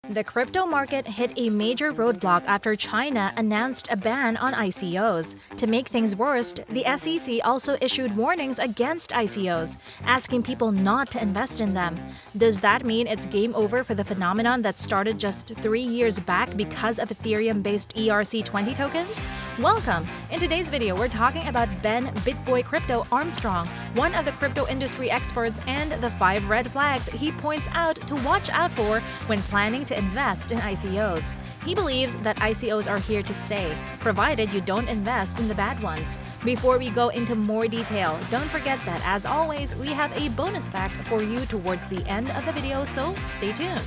The crypto market hit a major roadblock after China announced a ban on ICOs. To make things worse, the SEC also issued warnings against ICOs, asking people not to invest in them. Does that mean it's game over for the phenomenon that started just 3 years back because of Ethereum-based ERC20 tokens? Welcome! In today's video, we're talking about BitBoy Crypto Armstrong, one of the crypto industry experts, and the 5 red flags he points out to watch out for when planning to invest in ICOs. He believes that ICOs are here to stay, provided you don't invest in the bad ones. Before we go into more detail, don't forget that, as always, we have a bonus fact for you towards the end of the video, so stay tuned.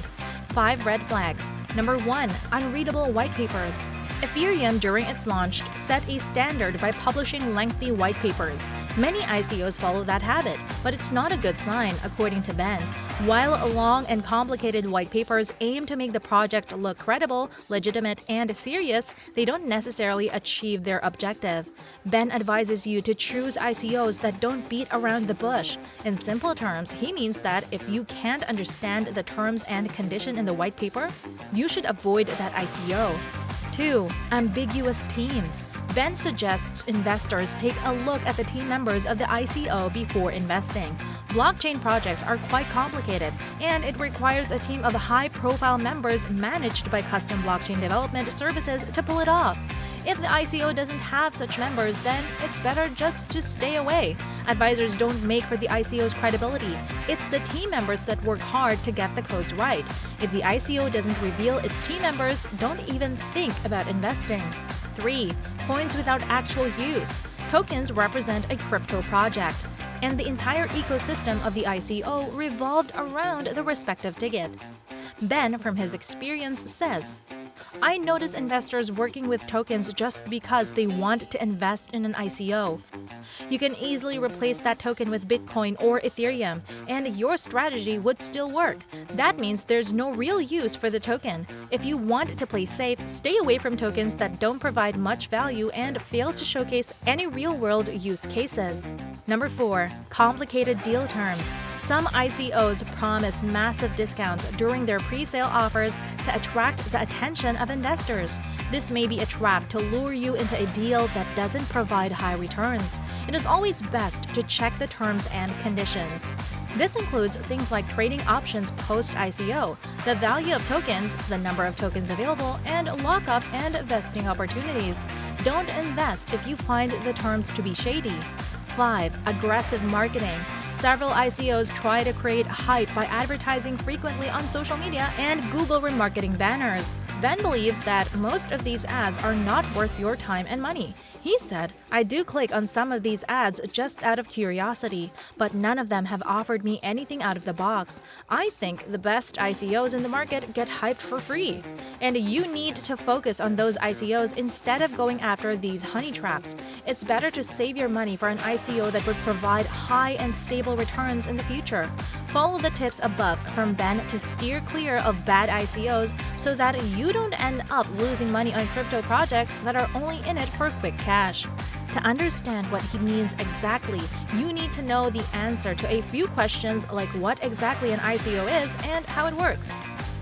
5 red flags. Number 1. Unreadable white papers. Ethereum, during its launch, set a standard by publishing lengthy white papers. Many ICOs follow that habit, but it's not a good sign, according to Ben. While long and complicated white papers aim to make the project look credible, legitimate, and serious, they don't necessarily achieve their objective. Ben advises you to choose ICOs that don't beat around the bush. In simple terms, he means that if you can't understand the terms and condition in the white paper, you should avoid that ICO. 2. Ambiguous teams. Ben suggests investors take a look at the team members of the ICO before investing. Blockchain projects are quite complicated, and it requires a team of high-profile members managed by custom blockchain development services to pull it off. If the ICO doesn't have such members, then it's better just to stay away. Advisors don't make for the ICO's credibility. It's the team members that work hard to get the codes right. If the ICO doesn't reveal its team members, don't even think about investing. 3. Coins without actual use. Tokens represent a crypto project, and the entire ecosystem of the ICO revolved around the respective ticket. Ben, from his experience, says, I notice investors working with tokens just because they want to invest in an ICO. You can easily replace that token with Bitcoin or Ethereum, and your strategy would still work. That means there's no real use for the token. If you want to play safe, stay away from tokens that don't provide much value and fail to showcase any real-world use cases. Number 4. Complicated deal terms. Some ICOs promise massive discounts during their pre-sale offers to attract the attention of investors. This may be a trap to lure you into a deal that doesn't provide high returns. It is always best to check the terms and conditions. This includes things like trading options post-ICO, the value of tokens, the number of tokens available, and lockup and vesting opportunities. Don't invest if you find the terms to be shady. 5. Aggressive marketing. Several ICOs try to create hype by advertising frequently on social media and Google remarketing banners. Ben believes that most of these ads are not worth your time and money. He said, I do click on some of these ads just out of curiosity, but none of them have offered me anything out of the box. I think the best ICOs in the market get hyped for free. And you need to focus on those ICOs instead of going after these honey traps. It's better to save your money for an ICO that would provide high and stable returns in the future. Follow the tips above from Ben to steer clear of bad ICOs so that you don't end up losing money on crypto projects that are only in it for quick cash. To understand what he means exactly, you need to know the answer to a few questions like what exactly an ICO is and how it works.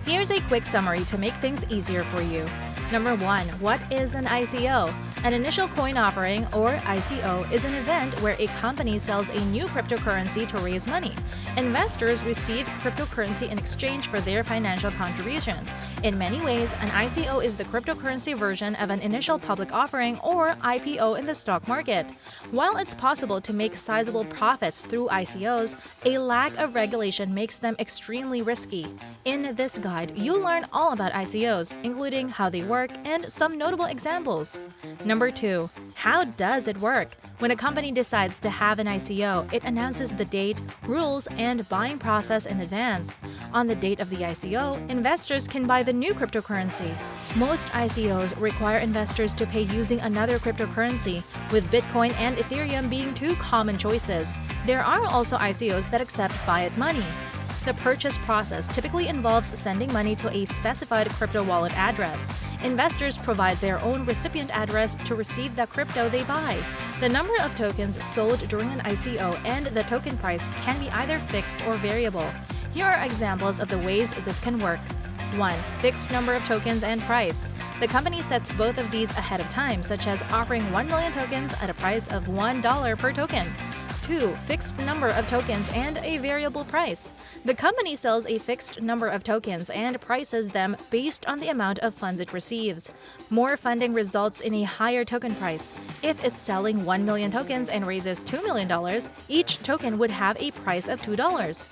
Here's a quick summary to make things easier for you. Number 1. What is an ICO? An initial coin offering, or ICO, is an event where a company sells a new cryptocurrency to raise money. Investors receive cryptocurrency in exchange for their financial contribution. In many ways, an ICO is the cryptocurrency version of an initial public offering or IPO in the stock market. While it's possible to make sizable profits through ICOs, a lack of regulation makes them extremely risky. In this guide, you'll learn all about ICOs, including how they work and some notable examples. Number 2. How does it work? When a company decides to have an ICO, it announces the date, rules, and buying process in advance. On the date of the ICO, investors can buy the new cryptocurrency. Most ICOs require investors to pay using another cryptocurrency, with Bitcoin and Ethereum being 2 common choices. There are also ICOs that accept fiat money. The purchase process typically involves sending money to a specified crypto wallet address. Investors provide their own recipient address to receive the crypto they buy. The number of tokens sold during an ICO and the token price can be either fixed or variable. Here are examples of the ways this can work. 1. Fixed number of tokens and price. The company sets both of these ahead of time, such as offering 1 million tokens at a price of $1 per token. 2. Fixed number of tokens and a variable price. The company sells a fixed number of tokens and prices them based on the amount of funds it receives. More funding results in a higher token price. If it's selling 1 million tokens and raises $2 million, each token would have a price of $2.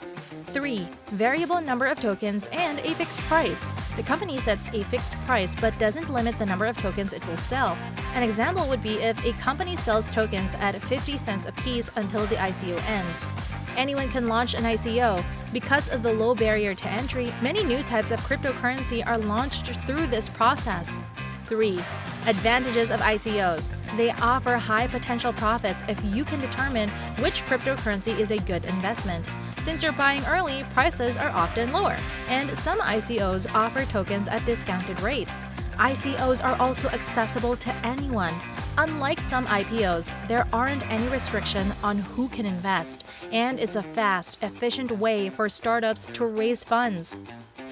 3. Variable number of tokens and a fixed price. The company sets a fixed price but doesn't limit the number of tokens it will sell. An example would be if a company sells tokens at 50 cents a piece until the ICO ends. Anyone can launch an ICO. Because of the low barrier to entry, many new types of cryptocurrency are launched through this process. 3. Advantages of ICOs. They offer high potential profits if you can determine which cryptocurrency is a good investment. Since you're buying early, prices are often lower, and some ICOs offer tokens at discounted rates. ICOs are also accessible to anyone. Unlike some IPOs, there aren't any restriction on who can invest, and it's a fast, efficient way for startups to raise funds.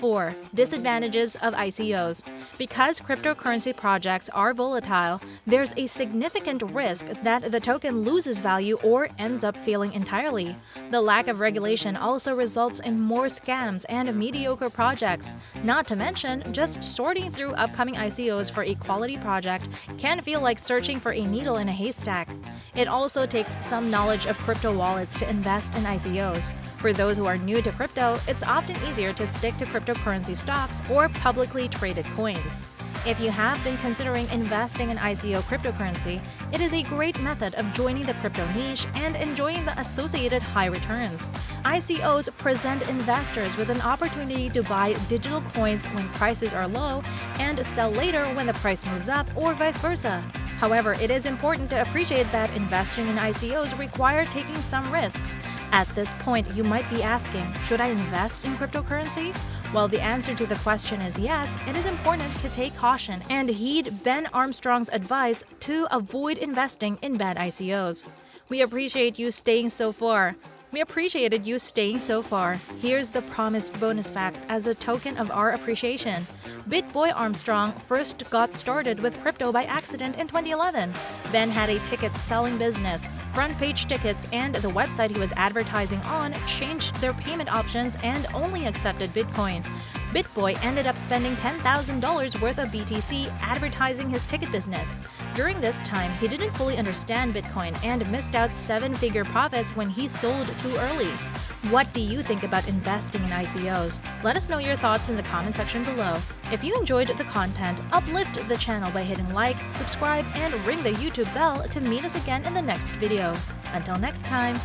4. Disadvantages of ICOs. Because cryptocurrency projects are volatile, there's a significant risk that the token loses value or ends up failing entirely. The lack of regulation also results in more scams and mediocre projects. Not to mention, just sorting through upcoming ICOs for a quality project can feel like searching for a needle in a haystack. It also takes some knowledge of crypto wallets to invest in ICOs. For those who are new to crypto, it's often easier to stick to cryptocurrency stocks or publicly traded coins. If you have been considering investing in ICO cryptocurrency, it is a great method of joining the crypto niche and enjoying the associated high returns. ICOs present investors with an opportunity to buy digital coins when prices are low and sell later when the price moves up, or vice versa. However, it is important to appreciate that investing in ICOs require taking some risks. At this point, you might be asking, should I invest in cryptocurrency? While the answer to the question is yes, it is important to take caution and heed Ben Armstrong's advice to avoid investing in bad ICOs. We appreciate you staying so far. We appreciated you staying so far. Here's the promised bonus fact as a token of our appreciation. BitBoy Armstrong first got started with crypto by accident in 2011. Ben had a ticket-selling business. Front page tickets and the website he was advertising on changed their payment options and only accepted Bitcoin. BitBoy ended up spending $10,000 worth of BTC advertising his ticket business. During this time, he didn't fully understand Bitcoin and missed out seven-figure profits when he sold too early. What do you think about investing in ICOs? Let us know your thoughts in the comment section below. If you enjoyed the content, uplift the channel by hitting like, subscribe, and ring the YouTube bell to meet us again in the next video. Until next time!